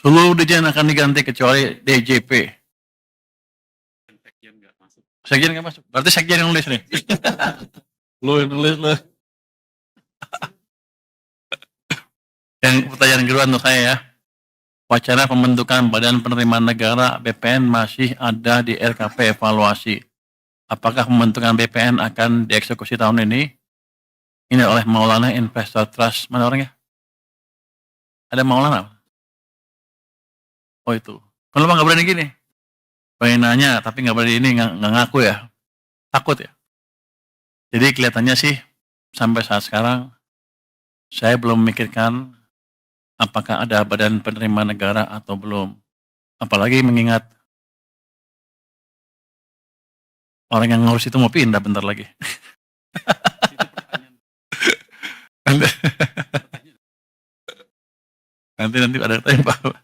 Seluruh dirjen akan diganti kecuali DJP. Sekjen nggak masuk. Berarti sekjen yang nulis nih. Lu yang nulis lu. Yang pertanyaan kedua untuk saya ya. Wacana pembentukan Badan Penerimaan Negara BPN masih ada di RKP evaluasi. Apakah pembentukan BPN akan dieksekusi tahun ini? Ini oleh Maulana Investor Trust. Mana orangnya? Ada Maulana? Oh itu. Kenapa nggak berani gini? Pengen nanya tapi nggak berani ini, nggak ngaku ya. Takut ya. Jadi kelihatannya sih sampai saat sekarang saya belum memikirkan apakah ada badan penerimaan negara atau belum. Apalagi mengingat orang yang ngurus itu mau pindah bentar lagi. nanti ada tanya Pak.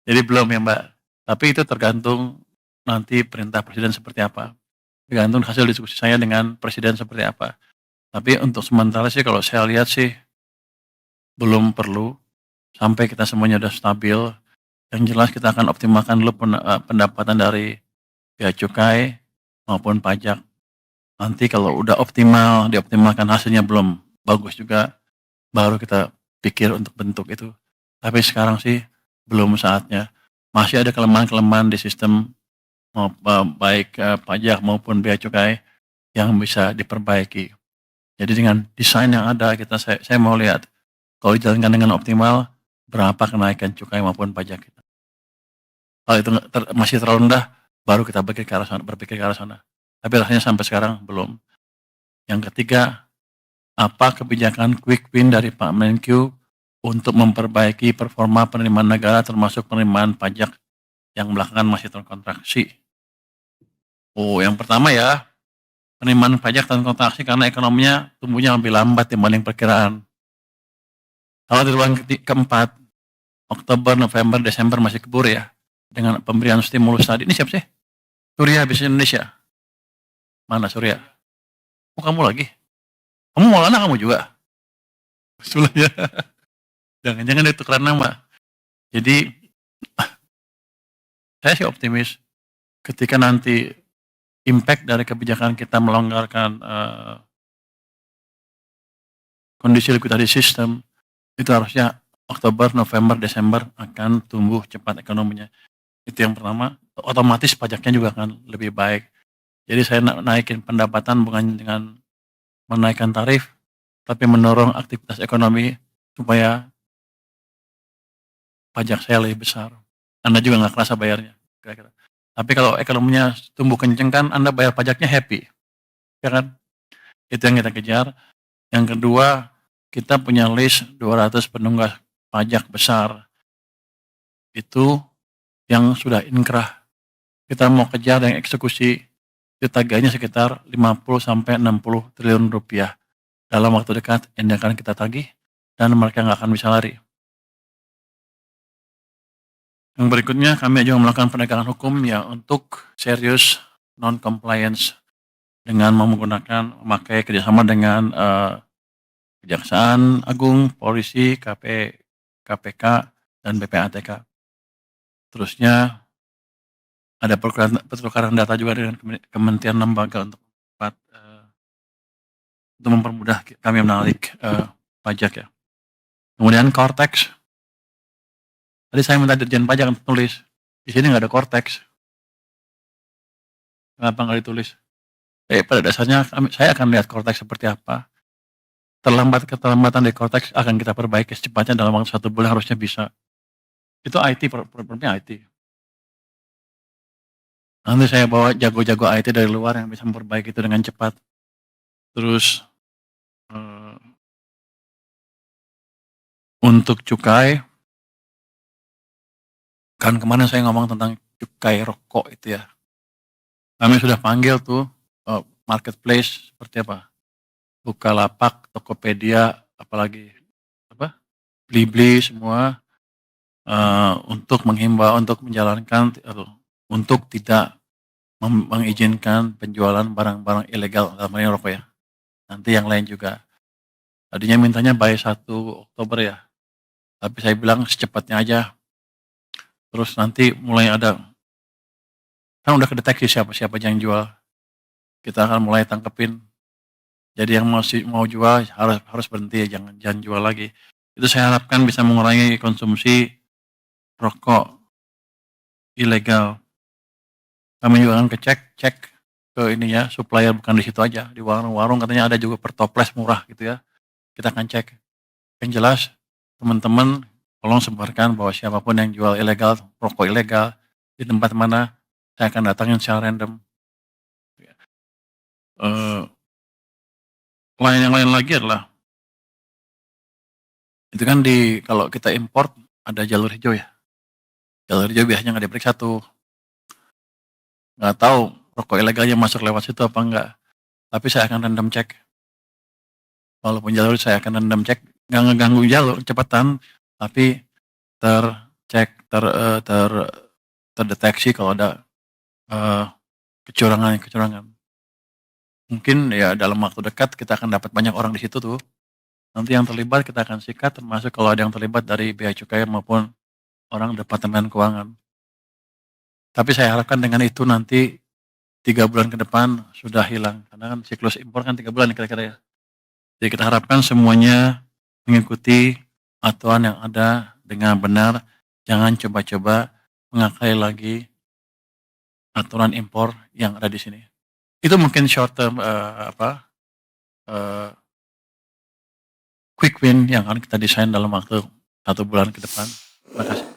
Jadi belum ya Mbak. Tapi itu tergantung nanti perintah presiden seperti apa. Tergantung hasil diskusi saya dengan presiden seperti apa. Tapi untuk sementara sih kalau saya lihat sih belum perlu sampai kita semuanya sudah stabil. Yang jelas kita akan optimalkan dulu pendapatan dari bea cukai maupun pajak. Nanti kalau udah optimal, dioptimalkan hasilnya belum bagus juga, baru kita pikir untuk bentuk itu. Tapi sekarang sih belum saatnya. Masih ada kelemahan-kelemahan di sistem baik pajak maupun bea cukai yang bisa diperbaiki. Jadi dengan desain yang ada saya mau lihat kalau dijalankan dengan optimal berapa kenaikan cukai maupun pajak kita. Kalau itu masih terlalu rendah, baru kita berpikir ke arah sana. Tapi rasanya sampai sekarang belum. Yang ketiga, apa kebijakan quick win dari Pak Menkyu untuk memperbaiki performa penerimaan negara termasuk penerimaan pajak yang belakangan masih terkontraksi. Oh, yang pertama ya, penerimaan pajak terkontraksi karena ekonominya tumbuhnya lebih lambat dibanding perkiraan. Kalau di ruang keempat, Oktober, November, Desember masih keburu ya, dengan pemberian stimulus tadi. Ini siapa sih? Surya Bisnis Indonesia. Mana Surya? Oh, kamu lagi? Kamu Maulana kamu juga? Sebelumnya. Jangan-jangan itu karena nama. Jadi, saya sih optimis ketika nanti impact dari kebijakan kita melonggarkan kondisi likuidasi sistem, itu harusnya Oktober, November, Desember akan tumbuh cepat ekonominya. Itu yang pertama, otomatis pajaknya juga akan lebih baik. Jadi saya naikin pendapatan bukan dengan menaikkan tarif, tapi mendorong aktivitas ekonomi supaya pajak saya lebih besar. Anda juga nggak kerasa bayarnya, kira-kira. Tapi kalau ekonominya tumbuh kenceng kan, Anda bayar pajaknya happy, ya kan? Itu yang kita kejar. Yang kedua, kita punya list 200 penunggak pajak besar. Itu yang sudah inkrah. Kita mau kejar yang eksekusi, itu tagihannya sekitar 50-60 triliun rupiah. Dalam waktu dekat, ini akan kita tagih, dan mereka nggak akan bisa lari. Yang berikutnya, kami juga melakukan penegakan hukum ya untuk serius non-compliance dengan memakai kerjasama dengan Kejaksaan Agung, Polisi, KPK, dan BPATK. Terusnya ada pertukaran data juga dengan kementerian lembaga untuk mempermudah kami menarik pajak ya. Kemudian Cortex. Tadi saya minta Dirjen Pajak untuk tulis. Di sini nggak ada Cortex. Kenapa nggak ditulis? Pada dasarnya saya akan lihat Cortex seperti apa. Keterlambatan di Cortex akan kita perbaiki secepatnya dalam waktu 1 bulan harusnya bisa. Itu IT, problemnya IT. Nanti saya bawa jago-jago IT dari luar yang bisa memperbaiki itu dengan cepat. Terus untuk cukai, kan kemarin saya ngomong tentang cukai rokok itu ya. Kami sudah panggil tuh marketplace seperti apa? Bukalapak, Tokopedia, apalagi Blibli semua untuk menghimbau untuk menjalankan untuk tidak mengizinkan penjualan barang-barang ilegal dalam hal rokok ya. Nanti yang lain juga. Tadinya mintanya by 1 Oktober ya. Tapi saya bilang secepatnya aja. terus nanti mulai ada, kan udah kedeteksi siapa-siapa yang jual, kita akan mulai tangkepin. Jadi yang masih mau jual harus harus berhenti, jangan jangan jual lagi. Itu saya harapkan bisa mengurangi konsumsi rokok ilegal. Kami juga akan cek ke ini ya, supplier bukan di situ aja, di warung-warung katanya ada juga per toples murah gitu ya, kita akan cek. Yang jelas teman-teman tolong sebarkan bahwa siapapun yang jual ilegal, rokok ilegal di tempat mana, saya akan datangin secara random. Eee, yang lain lagi adalah, itu kan kalau kita import ada jalur hijau ya, jalur hijau biasanya nggak diperiksa tuh, nggak tahu rokok ilegalnya masuk lewat situ apa enggak. Tapi saya akan random cek, walaupun jalur saya akan random cek, nggak ngeganggu jalur kecepatan, tapi tercek, terdeteksi kalau ada, eee, kecurangan-kecurangan. Mungkin ya dalam waktu dekat kita akan dapat banyak orang di situ tuh, nanti yang terlibat kita akan sikat, termasuk kalau ada yang terlibat dari bea cukai maupun orang departemen keuangan. Tapi saya harapkan dengan itu nanti 3 bulan ke depan sudah hilang, karena kan siklus impor kan 3 bulan kira-kira ya. Jadi kita harapkan semuanya mengikuti aturan yang ada dengan benar, jangan coba-coba mengakai lagi aturan impor yang ada di sini. Itu mungkin short term, eee, quick win yang akan kita desain dalam waktu 1 bulan ke depan. Terima kasih.